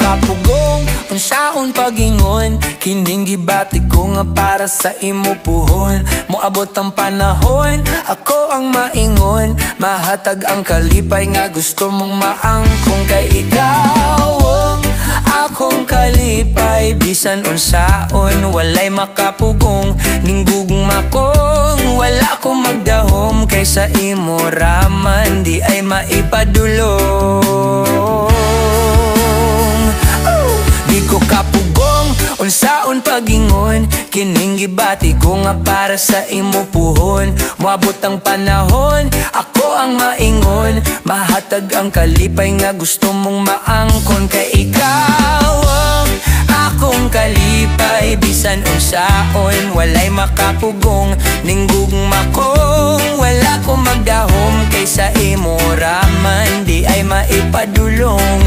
kapugong unsaon pagingon, kining gibati ko nga para sa imo puhon. Moabot ang panahon, ako ang maingon, mahatag ang kalipay nga gusto mong maangkong. Kay ikaw ang akong kalipay, bisan unsaon walay makapugong. Ninggugma kong wala ko magdahom, kaysa imo raman di ay maipadulong. Di ko kapugong unsaon pagingon, kining gibati ko nga para sa imo puhon. Moabot ang panahon, ako ang maingon, mahatag ang kalipay nga gusto mong maangkon. Kay ikaw ang akong kalipay, bisan unsaon walay makapugong. Ninggugma kong wala ko magdahom, kaysa imo raman di ay maipadulong.